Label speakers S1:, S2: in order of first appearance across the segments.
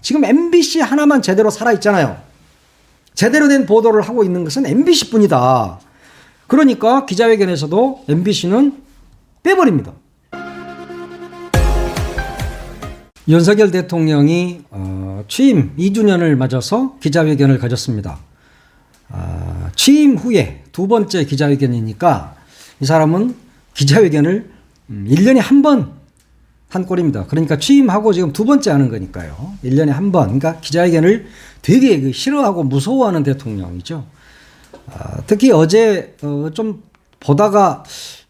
S1: 지금 MBC 하나만 제대로 살아있잖아요. 제대로 된 보도를 하고 있는 것은 MBC뿐이다. 그러니까 기자회견에서도 MBC는 빼버립니다. 윤석열 대통령이 취임 2주년을 맞아서 기자회견을 가졌습니다. 취임 후에 두 번째 기자회견이니까 이 사람은 기자회견을 1년에 한 번 한 꼴입니다. 그러니까 취임하고 지금 두 번째 하는 거니까요. 1년에 한 번. 그러니까 기자회견을 되게 싫어하고 무서워하는 대통령이죠. 특히 어제 좀 보다가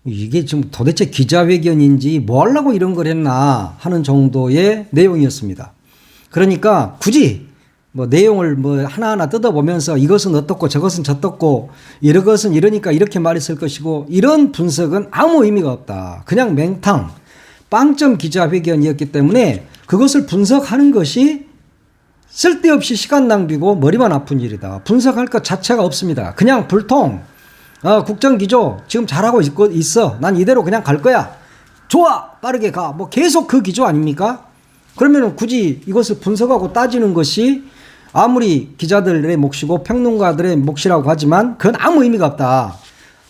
S1: 이게 지금 도대체 기자회견인지 뭐 하려고 이런 걸 했나 하는 정도의 내용이었습니다. 그러니까 굳이 뭐 내용을 뭐 하나하나 뜯어보면서 이것은 어떻고 저것은 저떻고 이것은 이러니까 이렇게 말했을 것이고 이런 분석은 아무 의미가 없다. 그냥 맹탕 빵점 기자회견이었기 때문에 그것을 분석하는 것이 쓸데없이 시간 낭비고 머리만 아픈 일이다. 분석할 것 자체가 없습니다. 그냥 불통 국정기조 지금 잘하고 있어. 난 이대로 그냥 갈 거야. 좋아 빠르게 가. 뭐 계속 그 기조 아닙니까? 그러면 굳이 이것을 분석하고 따지는 것이 아무리 기자들의 몫이고 평론가들의 몫이라고 하지만 그건 아무 의미가 없다.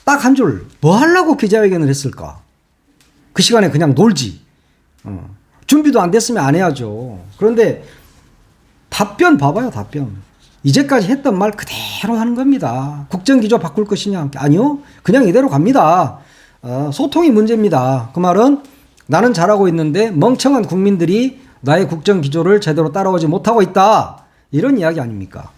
S1: 딱 한 줄 뭐 하려고 기자회견을 했을까? 그 시간에 그냥 놀지. 준비도 안 됐으면 안 해야죠. 그런데 답변 봐봐요. 답변. 이제까지 했던 말 그대로 하는 겁니다. 국정기조 바꿀 것이냐? 아니요. 그냥 이대로 갑니다. 소통이 문제입니다. 그 말은 나는 잘하고 있는데 멍청한 국민들이 나의 국정기조를 제대로 따라오지 못하고 있다. 이런 이야기 아닙니까?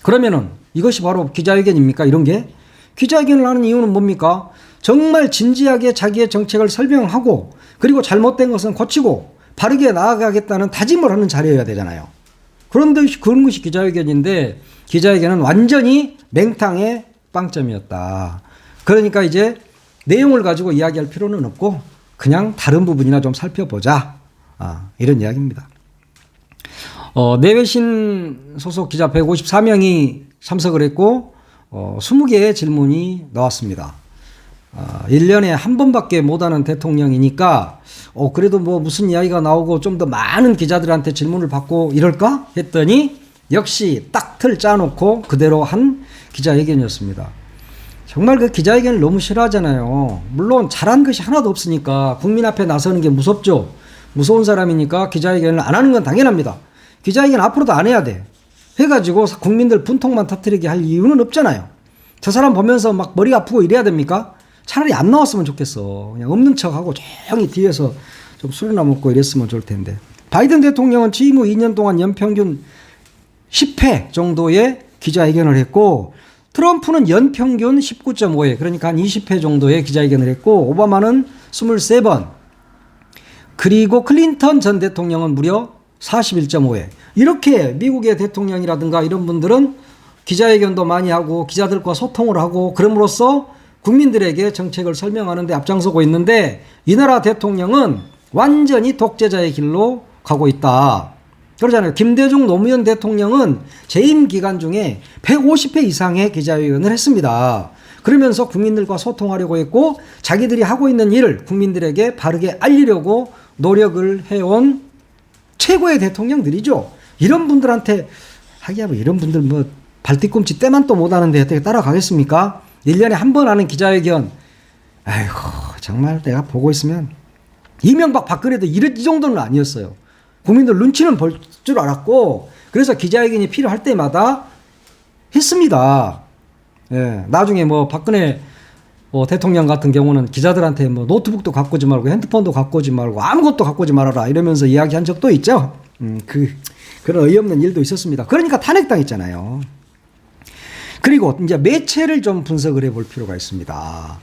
S1: 그러면은 이것이 바로 기자회견입니까? 이런 게? 기자회견을 하는 이유는 뭡니까? 정말 진지하게 자기의 정책을 설명하고 그리고 잘못된 것은 고치고 바르게 나아가겠다는 다짐을 하는 자리여야 되잖아요. 그런데 그런 것이 기자회견인데 기자회견은 완전히 맹탕의 빵점이었다. 그러니까 이제 내용을 가지고 이야기할 필요는 없고 그냥 다른 부분이나 좀 살펴보자. 이런 이야기입니다. 내외신 소속 기자 154명이 참석을 했고 20개의 질문이 나왔습니다. 1년에 한 번밖에 못하는 대통령이니까 그래도 뭐 무슨 이야기가 나오고 좀 더 많은 기자들한테 질문을 받고 이럴까 했더니 역시 딱 틀 짜놓고 그대로 한 기자회견이었습니다. 정말 그 기자회견을 너무 싫어하잖아요. 물론 잘한 것이 하나도 없으니까 국민 앞에 나서는 게 무섭죠. 무서운 사람이니까 기자회견을 안 하는 건 당연합니다. 기자회견 앞으로도 안 해야 돼. 해가지고 국민들 분통만 터뜨리게 할 이유는 없잖아요. 저 사람 보면서 막 머리 아프고 이래야 됩니까? 차라리 안 나왔으면 좋겠어. 그냥 없는 척하고 조용히 뒤에서 좀 술이나 먹고 이랬으면 좋을 텐데. 바이든 대통령은 취임 후 2년 동안 연평균 10회 정도의 기자회견을 했고 트럼프는 연평균 19.5회 그러니까 한 20회 정도의 기자회견을 했고 오바마는 23번 그리고 클린턴 전 대통령은 무려 41.5회 이렇게 미국의 대통령이라든가 이런 분들은 기자회견도 많이 하고 기자들과 소통을 하고 그럼으로써 국민들에게 정책을 설명하는 데 앞장서고 있는데 이 나라 대통령은 완전히 독재자의 길로 가고 있다. 그러잖아요. 김대중 노무현 대통령은 재임 기간 중에 150회 이상의 기자회견을 했습니다. 그러면서 국민들과 소통하려고 했고 자기들이 하고 있는 일을 국민들에게 바르게 알리려고 노력을 해온 최고의 대통령들이죠. 이런 분들한테 하기야 뭐 이런 분들 뭐 발뒤꿈치 때만 또 못하는데 어떻게 따라가겠습니까? 1년에 한 번 하는 기자회견. 아이고 정말 내가 보고 있으면 이명박 박근혜도 이 정도는 아니었어요. 국민들 눈치는 볼 줄 알았고 그래서 기자회견이 필요할 때마다 했습니다. 예, 나중에 뭐 박근혜 대통령 같은 경우는 기자들한테 뭐 노트북도 갖고 오지 말고 핸드폰도 갖고 오지 말고 아무것도 갖고 오지 말아라 이러면서 이야기한 적도 있죠. 그런 어이없는 일도 있었습니다. 그러니까 탄핵당했잖아요. 그리고 이제 매체를 좀 분석을 해볼 필요가 있습니다.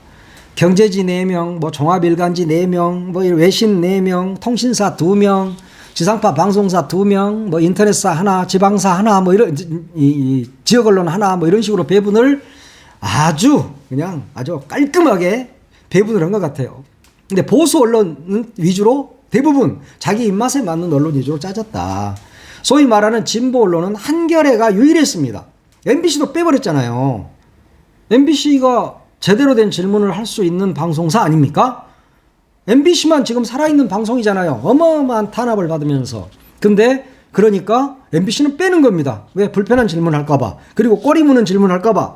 S1: 경제지 4명, 뭐 종합일간지 4명, 뭐 외신 4명, 통신사 2명, 지상파 방송사 2명, 뭐 인터넷사 하나, 지방사 하나, 뭐 이런 지역 언론 하나, 뭐 이런 식으로 배분을 아주 깔끔하게 배분을 한 것 같아요. 근데 보수 언론 위주로 대부분 자기 입맛에 맞는 언론 위주로 짜졌다. 소위 말하는 진보 언론은 한겨레가 유일했습니다. MBC도 빼버렸잖아요. MBC가 제대로 된 질문을 할 수 있는 방송사 아닙니까? MBC만 지금 살아있는 방송이잖아요. 어마어마한 탄압을 받으면서. 근데 그러니까 MBC는 빼는 겁니다. 왜? 불편한 질문 할까봐. 그리고 꼬리 무는 질문 할까봐.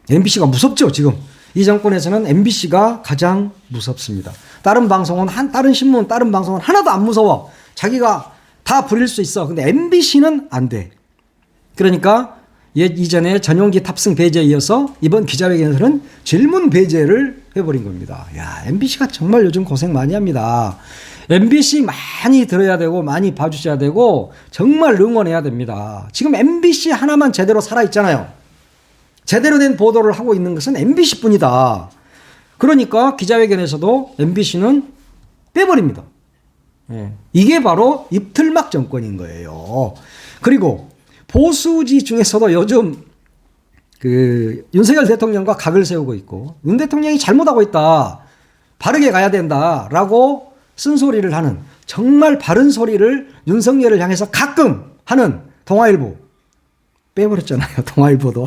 S1: MBC가 무섭죠, 지금. 이 정권에서는 MBC가 가장 무섭습니다. 다른 방송은, 다른 신문, 다른 방송은 하나도 안 무서워. 자기가 다 부릴 수 있어. 근데 MBC는 안 돼. 그러니까 이전에 전용기 탑승 배제에 이어서 이번 기자회견에서는 질문 배제를 해버린 겁니다. 야, MBC가 정말 요즘 고생 많이 합니다. MBC 많이 들어야 되고 많이 봐주셔야 되고 정말 응원해야 됩니다. 지금 MBC 하나만 제대로 살아있잖아요. 제대로 된 보도를 하고 있는 것은 MBC뿐이다. 그러니까 기자회견에서도 MBC는 빼버립니다. 이게 바로 입틀막 정권인 거예요. 그리고 보수지 중에서도 요즘 윤석열 대통령과 각을 세우고 있고 윤 대통령이 잘못하고 있다. 바르게 가야 된다라고 쓴소리를 하는 정말 바른 소리를 윤석열을 향해서 가끔 하는 동아일보 빼버렸잖아요. 동아일보도.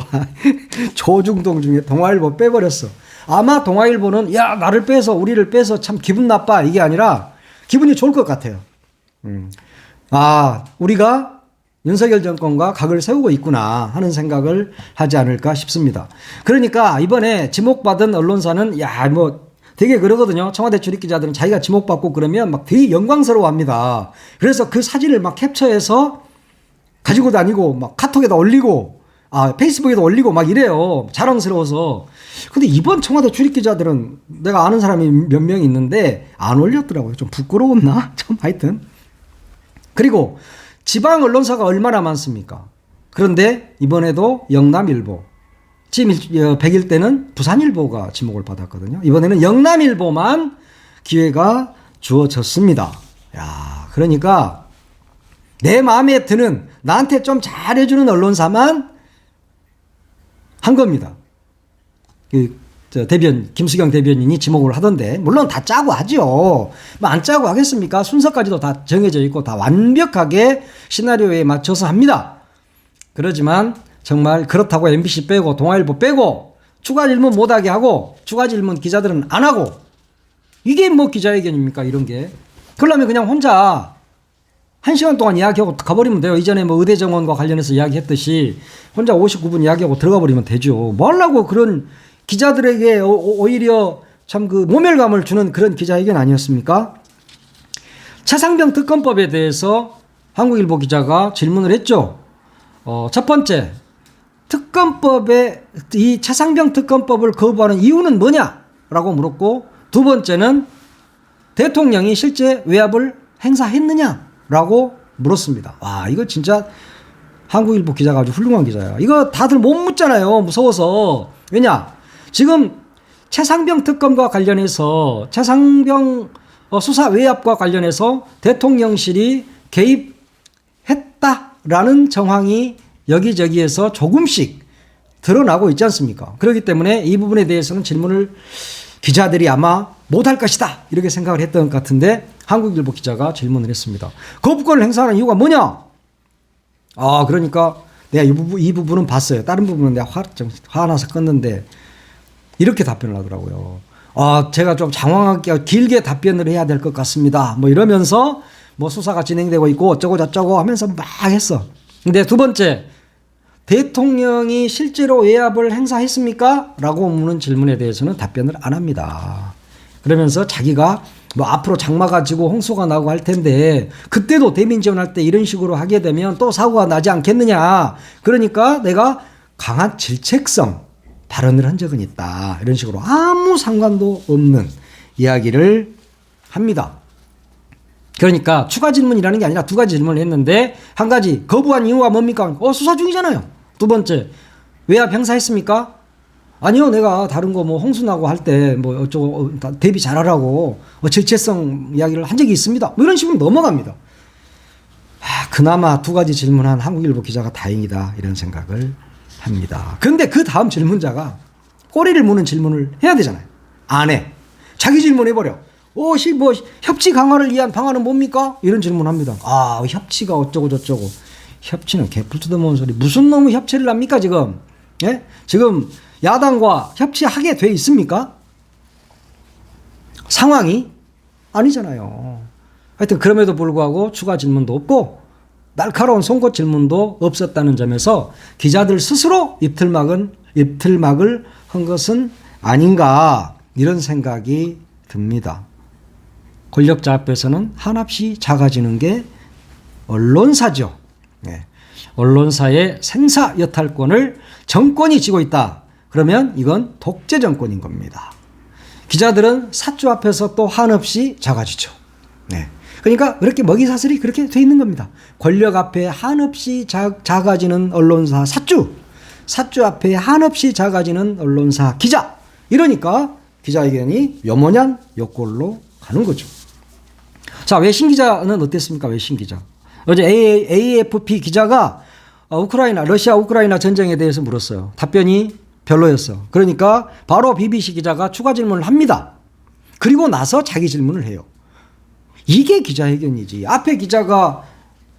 S1: 조중동 중에 동아일보 빼버렸어. 아마 동아일보는 야 나를 빼서 우리를 빼서 참 기분 나빠 이게 아니라 기분이 좋을 것 같아요. 아 우리가 윤석열 정권과 각을 세우고 있구나 하는 생각을 하지 않을까 싶습니다. 그러니까 이번에 지목받은 언론사는 야 뭐 되게 그러거든요. 청와대 출입기자들은 자기가 지목받고 그러면 막 되게 영광스러워합니다. 그래서 그 사진을 막 캡처해서 가지고 다니고 막 카톡에다 올리고 페이스북에다 올리고 막 이래요. 자랑스러워서. 근데 이번 청와대 출입기자들은 내가 아는 사람이 몇 명 있는데 안 올렸더라고요. 좀 부끄러웠나? 좀 하여튼. 그리고 지방 언론사가 얼마나 많습니까? 그런데 이번에도 영남일보, 지금 100일 때는 부산일보가 지목을 받았거든요. 이번에는 영남일보만 기회가 주어졌습니다. 야, 그러니까 내 마음에 드는 나한테 좀 잘해주는 언론사만 한 겁니다. 김수경 대변인이 지목을 하던데 물론 다 짜고 하죠. 뭐 안 짜고 하겠습니까? 순서까지도 다 정해져 있고 다 완벽하게 시나리오에 맞춰서 합니다. 그러지만 정말 그렇다고 MBC 빼고 동아일보 빼고 추가 질문 못하게 하고 추가 질문 기자들은 안 하고 이게 뭐 기자회견입니까? 이런 게. 그러려면 그냥 혼자 1시간 동안 이야기하고 가버리면 돼요. 이전에 뭐 의대 정원과 관련해서 이야기했듯이 혼자 59분 이야기하고 들어가 버리면 되죠. 뭐 하려고 그런 기자들에게 오히려 참 그 모멸감을 주는 그런 기자회견 아니었습니까? 차상병 특검법에 대해서 한국일보 기자가 질문을 했죠. 첫 번째, 이 차상병 특검법을 거부하는 이유는 뭐냐라고 물었고, 두 번째는 대통령이 실제 외압을 행사했느냐라고 물었습니다. 와, 이거 진짜 한국일보 기자가 아주 훌륭한 기자야. 이거 다들 못 묻잖아요. 무서워서. 왜냐? 지금 최상병 특검과 관련해서 최상병 수사 외압과 관련해서 대통령실이 개입했다라는 정황이 여기저기에서 조금씩 드러나고 있지 않습니까? 그렇기 때문에 이 부분에 대해서는 질문을 기자들이 아마 못할 것이다 이렇게 생각을 했던 것 같은데 한국일보 기자가 질문을 했습니다. 거부권을 행사하는 이유가 뭐냐? 그러니까 내가 이 부분은 봤어요. 다른 부분은 내가 화나서 껐는데 이렇게 답변을 하더라고요. 제가 좀 장황하게 길게 답변을 해야 될 것 같습니다. 뭐 이러면서 뭐 수사가 진행되고 있고 어쩌고 저쩌고 하면서 막 했어. 근데 두 번째, 대통령이 실제로 외압을 행사했습니까? 라고 묻는 질문에 대해서는 답변을 안 합니다. 그러면서 자기가 뭐 앞으로 장마 가지고 홍수가 나고 할 텐데 그때도 대민 지원할 때 이런 식으로 하게 되면 또 사고가 나지 않겠느냐. 그러니까 내가 강한 질책성 발언을 한 적은 있다. 이런 식으로 아무 상관도 없는 이야기를 합니다. 그러니까 추가 질문이라는 게 아니라 두 가지 질문을 했는데 한 가지 거부한 이유가 뭡니까? 수사 중이잖아요. 두 번째, 외압 행사했습니까? 아니요, 내가 다른 거 뭐 홍수 나고 할 때 뭐 어쩌고 대비 잘하라고 질책성 이야기를 한 적이 있습니다. 뭐 이런 식으로 넘어갑니다. 그나마 두 가지 질문한 한국일보 기자가 다행이다 이런 생각을 합니다. 그런데 그 다음 질문자가 꼬리를 무는 질문을 해야 되잖아요. 안 해. 자기 질문해버려. 뭐 협치 강화를 위한 방안은 뭡니까? 이런 질문합니다. 협치가 어쩌고 저쩌고. 협치는 개뿔 뜯어먹는 소리. 무슨 놈의 협치를 합니까 지금? 예? 지금 야당과 협치하게 돼 있습니까? 상황이 아니잖아요. 하여튼 그럼에도 불구하고 추가 질문도 없고 날카로운 송곳 질문도 없었다는 점에서 기자들 스스로 입틀막을 한 것은 아닌가 이런 생각이 듭니다. 권력자 앞에서는 한없이 작아지는 게 언론사죠. 네. 언론사의 생사 여탈권을 정권이 쥐고 있다. 그러면 이건 독재 정권인 겁니다. 기자들은 사주 앞에서 또 한없이 작아지죠. 네. 그러니까 그렇게 먹이사슬이 그렇게 돼 있는 겁니다. 권력 앞에 한없이 작아지는 언론사 사주 앞에 한없이 작아지는 언론사 기자. 이러니까 기자회견이 요모냥 요꼴로 가는 거죠. 자, 외신 기자는 어땠습니까? 외신 기자. 어제 AFP 기자가 러시아 우크라이나 전쟁에 대해서 물었어요. 답변이 별로였어. 그러니까 바로 BBC 기자가 추가 질문을 합니다. 그리고 나서 자기 질문을 해요. 이게 기자회견이지. 앞에 기자가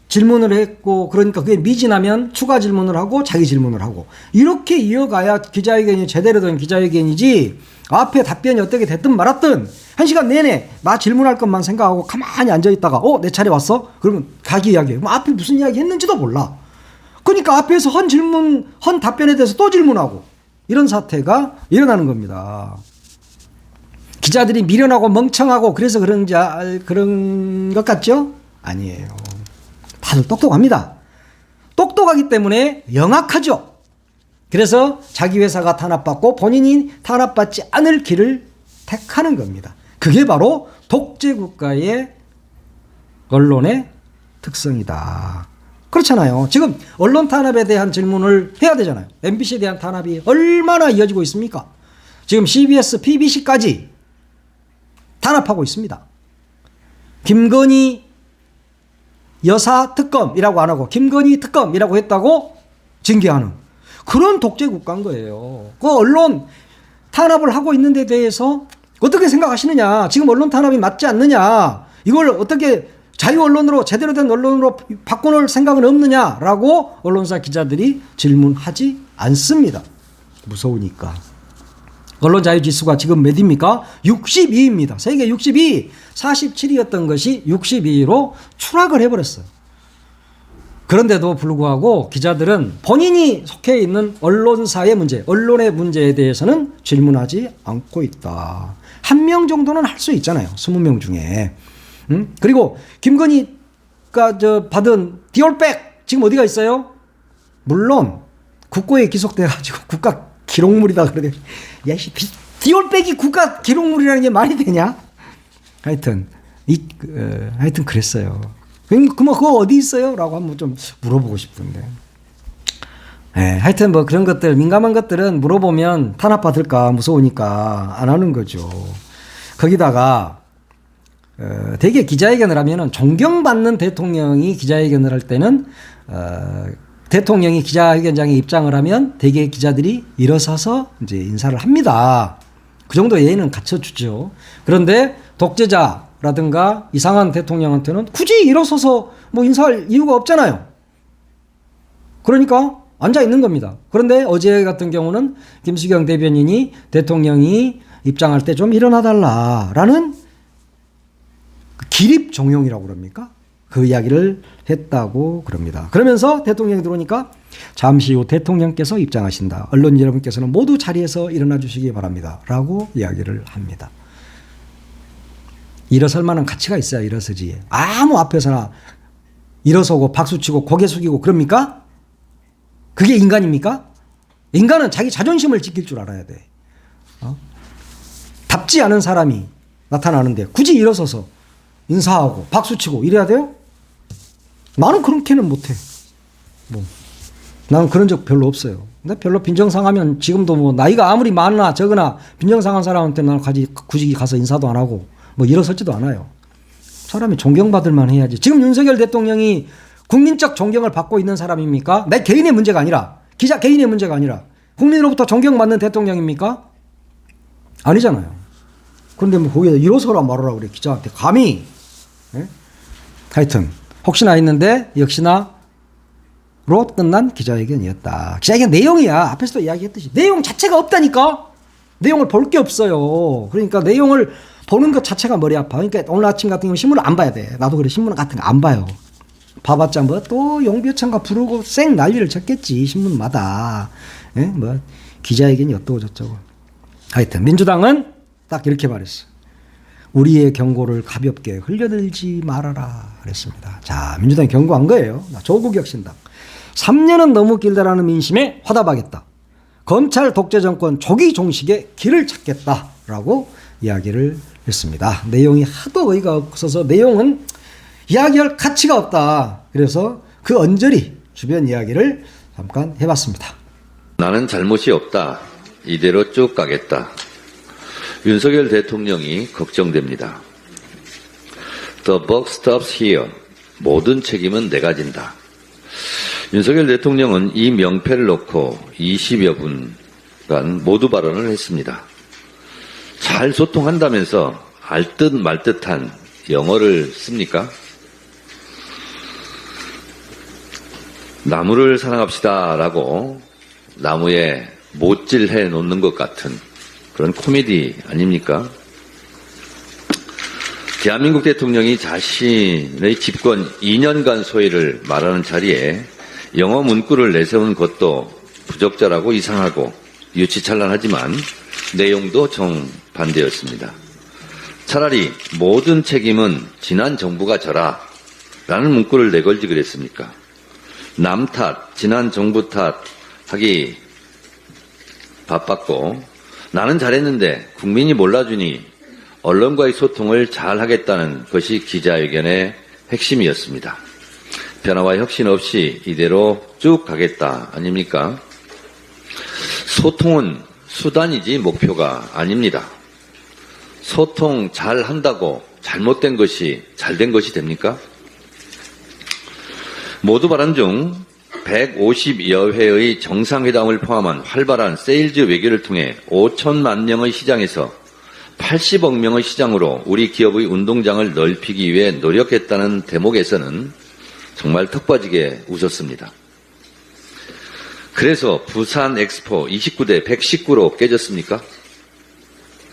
S1: 질문을 했고 그러니까 그게 미진하면 추가 질문을 하고 자기 질문을 하고 이렇게 이어가야 기자회견이 제대로 된 기자회견이지. 앞에 답변이 어떻게 됐든 말았든 1시간 내내 나 질문할 것만 생각하고 가만히 앉아있다가 내 차례 왔어? 그러면 자기 이야기해. 그럼 앞에 무슨 이야기 했는지도 몰라. 그러니까 앞에서 헌 답변에 대해서 또 질문하고 이런 사태가 일어나는 겁니다. 기자들이 미련하고 멍청하고 그래서 그런 것 같죠? 아니에요. 다들 똑똑합니다. 똑똑하기 때문에 영악하죠. 그래서 자기 회사가 탄압받고 본인이 탄압받지 않을 길을 택하는 겁니다. 그게 바로 독재국가의 언론의 특성이다. 그렇잖아요. 지금 언론 탄압에 대한 질문을 해야 되잖아요. MBC에 대한 탄압이 얼마나 이어지고 있습니까? 지금 CBS, PBC까지 탄압하고 있습니다. 김건희 여사 특검이라고 안 하고 김건희 특검이라고 했다고 징계하는 그런 독재 국가인 거예요. 그 언론 탄압을 하고 있는 데 대해서 어떻게 생각하시느냐? 지금 언론 탄압이 맞지 않느냐? 이걸 어떻게 자유 언론으로 제대로 된 언론으로 바꿔놓을 생각은 없느냐라고 언론사 기자들이 질문하지 않습니다. 무서우니까. 언론 자유 지수가 지금 몇입니까? 62입니다. 세계 62, 47이었던 것이 62로 추락을 해버렸어요. 그런데도 불구하고 기자들은 본인이 속해 있는 언론사의 문제, 언론의 문제에 대해서는 질문하지 않고 있다. 한 명 정도는 할 수 있잖아요. 20명 중에. 그리고 김건희가 받은 디올백 지금 어디가 있어요? 물론 국고에 기속돼가지고 국가 기록물이다 그러대. 야, 디올백이 국가 기록물이라는 게 말이 되냐? 하여튼 그랬어요. 그럼 그거 어디 있어요? 라고 한번 좀 물어보고 싶은데. 네, 하여튼 뭐 그런 것들, 민감한 것들은 물어보면 탄압받을까 무서우니까 안 하는 거죠. 거기다가 되게 기자회견을 하면은 존경받는 대통령이 기자회견을 할 때는 대통령이 기자회견장에 입장을 하면 되게 기자들이 일어서서 이제 인사를 합니다. 그 정도 예의는 갖춰주죠. 그런데 독재자라든가 이상한 대통령한테는 굳이 일어서서 뭐 인사할 이유가 없잖아요. 그러니까 앉아 있는 겁니다. 그런데 어제 같은 경우는 김수경 대변인이 대통령이 입장할 때 좀 일어나달라라는 기립 종용이라고 그럽니까? 그 이야기를 했다고 그럽니다. 그러면서 대통령이 들어오니까 잠시 후 대통령께서 입장하신다. 언론 여러분께서는 모두 자리에서 일어나 주시기 바랍니다. 라고 이야기를 합니다. 일어설 만한 가치가 있어야 일어서지. 아무 앞에서나 일어서고 박수치고 고개 숙이고 그럽니까? 그게 인간입니까? 인간은 자기 자존심을 지킬 줄 알아야 돼. 답지 않은 사람이 나타나는데 굳이 일어서서 인사하고 박수치고 이래야 돼요? 나는 그렇게는 못해. 나는 그런 적 별로 없어요. 근데 별로 빈정상하면 지금도 뭐 나이가 아무리 많으나 적으나 빈정상한 사람한테 나는 굳이 가서 인사도 안 하고 뭐 일어설지도 않아요. 사람이 존경받을 만 해야지. 지금 윤석열 대통령이 국민적 존경을 받고 있는 사람입니까? 내 개인의 문제가 아니라, 기자 개인의 문제가 아니라 국민으로부터 존경받는 대통령입니까? 아니잖아요. 그런데 뭐 거기에 일어서라 말하라 그래 기자한테 감히. 네? 하여튼 혹시나 했는데 역시나 로 끝난 기자회견이었다. 기자회견 내용이야. 앞에서도 이야기했듯이 내용 자체가 없다니까. 내용을 볼 게 없어요. 그러니까 내용을 보는 것 자체가 머리 아파. 그러니까 오늘 아침 같은 경우 신문을 안 봐야 돼. 나도 그래. 신문 같은 거 안 봐요. 봐봤자 뭐 또 용비어천가 부르고 쌩 난리를 쳤겠지, 신문마다. 예? 뭐 기자회견이 어떠고 저쩌고. 하여튼 민주당은 딱 이렇게 말했어. 우리의 경고를 가볍게 흘려들지 말아라 그랬습니다. 자, 민주당이 경고한 거예요. 조국 혁신당. 3년은 너무 길다라는 민심에 화답하겠다. 검찰 독재 정권 조기 종식의 길을 찾겠다라고 이야기를 했습니다. 내용이 하도 어이가 없어서 내용은 이야기할 가치가 없다. 그래서 그 언저리 주변 이야기를 잠깐 해봤습니다.
S2: 나는 잘못이 없다. 이대로 쭉 가겠다. 윤석열 대통령이 걱정됩니다. The buck stops here. 모든 책임은 내가 진다. 윤석열 대통령은 이 명패를 놓고 20여 분간 모두 발언을 했습니다. 잘 소통한다면서 알듯 말듯한 영어를 씁니까? 나무를 사랑합시다라고 나무에 못질해 놓는 것 같은 그런 코미디 아닙니까? 대한민국 대통령이 자신의 집권 2년간 소회를 말하는 자리에 영어 문구를 내세운 것도 부적절하고 이상하고 유치찬란하지만 내용도 정반대였습니다. 차라리 모든 책임은 지난 정부가 져라 라는 문구를 내걸지 그랬습니까? 남 탓, 지난 정부 탓 하기 바빴고 나는 잘했는데 국민이 몰라주니 언론과의 소통을 잘 하겠다는 것이 기자회견의 핵심이었습니다. 변화와 혁신 없이 이대로 쭉 가겠다 아닙니까? 소통은 수단이지 목표가 아닙니다. 소통 잘 한다고 잘못된 것이 잘된 것이 됩니까? 모두 발언 중 150여 회의 정상회담을 포함한 활발한 세일즈 외교를 통해 5천만 명의 시장에서 80억 명의 시장으로 우리 기업의 운동장을 넓히기 위해 노력했다는 대목에서는 정말 턱 빠지게 웃었습니다. 그래서 부산 엑스포 29대 119로 깨졌습니까?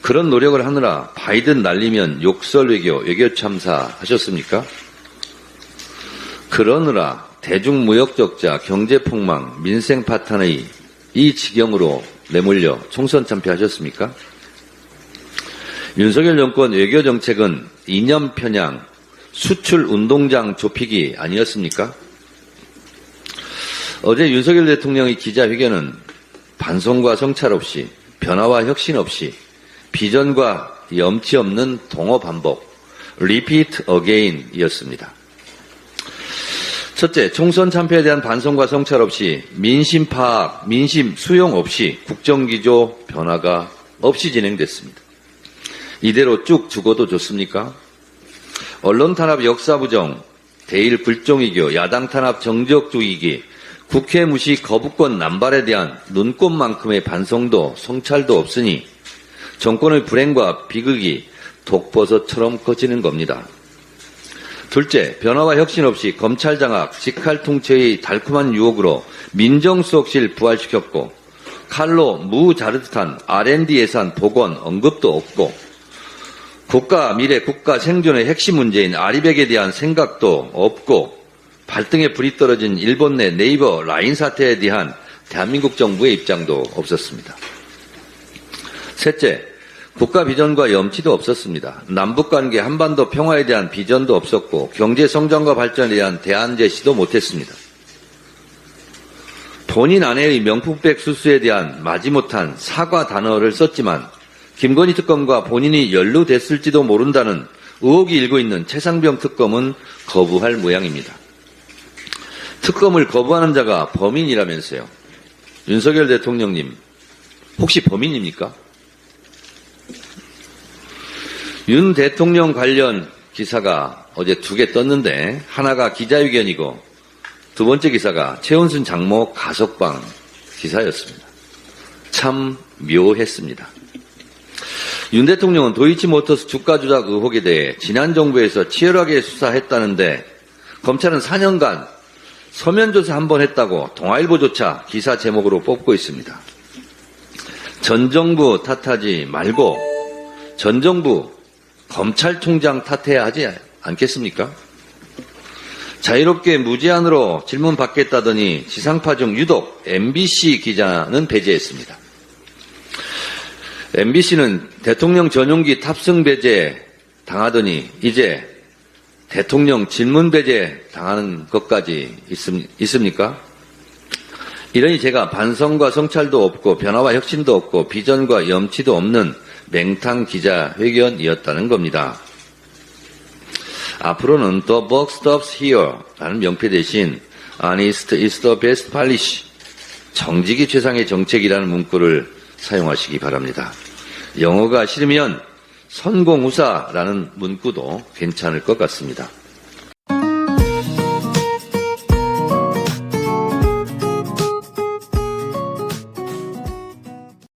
S2: 그런 노력을 하느라 바이든 날리면 욕설 외교 참사 하셨습니까? 그러느라 대중무역 적자, 경제폭망, 민생 파탄의 이 지경으로 내몰려 총선 참패하셨습니까? 윤석열 정권 외교정책은 이념 편향, 수출 운동장 좁히기 아니었습니까? 어제 윤석열 대통령의 기자회견은 반성과 성찰 없이 변화와 혁신 없이 비전과 염치 없는 동어 반복, repeat again 이었습니다. 첫째, 총선 참패에 대한 반성과 성찰 없이 민심 파악, 민심 수용 없이 국정기조 변화가 없이 진행됐습니다. 이대로 쭉 두고도 좋습니까? 언론 탄압 역사 부정, 대일 불종이교, 야당 탄압 정적주의기, 국회 무시 거부권 남발에 대한 눈꽃만큼의 반성도 성찰도 없으니 정권의 불행과 비극이 독버섯처럼 커지는 겁니다. 둘째, 변화와 혁신 없이 검찰 장악, 직할 통치의 달콤한 유혹으로 민정수석실 부활시켰고 칼로 무 자르듯한 R&D 예산 복원 언급도 없고 국가 미래, 국가 생존의 핵심 문제인 아리백에 대한 생각도 없고 발등에 불이 떨어진 일본 내 네이버 라인 사태에 대한 대한민국 정부의 입장도 없었습니다. 셋째, 국가 비전과 염치도 없었습니다. 남북관계 한반도 평화에 대한 비전도 없었고 경제 성장과 발전에 대한 대안 제시도 못했습니다. 본인 아내의 명품백 수수에 대한 마지못한 사과 단어를 썼지만 김건희 특검과 본인이 연루됐을지도 모른다는 의혹이 일고 있는 최상병 특검은 거부할 모양입니다. 특검을 거부하는 자가 범인이라면서요. 윤석열 대통령님, 혹시 범인입니까? 윤 대통령 관련 기사가 어제 2개 떴는데 하나가 기자회견이고 두 번째 기사가 최은순 장모 가석방 기사였습니다. 참 묘했습니다. 윤 대통령은 도이치모터스 주가 조작 의혹에 대해 지난 정부에서 치열하게 수사했다는데 검찰은 4년간 서면 조사 한 번 했다고 동아일보조차 기사 제목으로 뽑고 있습니다. 전 정부 탓하지 말고 전 정부 검찰총장 탓해야 하지 않겠습니까? 자유롭게 무제한으로 질문 받겠다더니 지상파 중 유독 MBC 기자는 배제했습니다. MBC는 대통령 전용기 탑승 배제 당하더니 이제 대통령 질문 배제 당하는 것까지 있습니까? 이러니 제가 반성과 성찰도 없고 변화와 혁신도 없고 비전과 염치도 없는 맹탕 기자회견이었다는 겁니다. 앞으로는 The buck stops here 라는 명패 대신 Honest is the best policy, 정직이 최상의 정책이라는 문구를 사용하시기 바랍니다. 영어가 싫으면 선공우사라는 문구도 괜찮을 것 같습니다.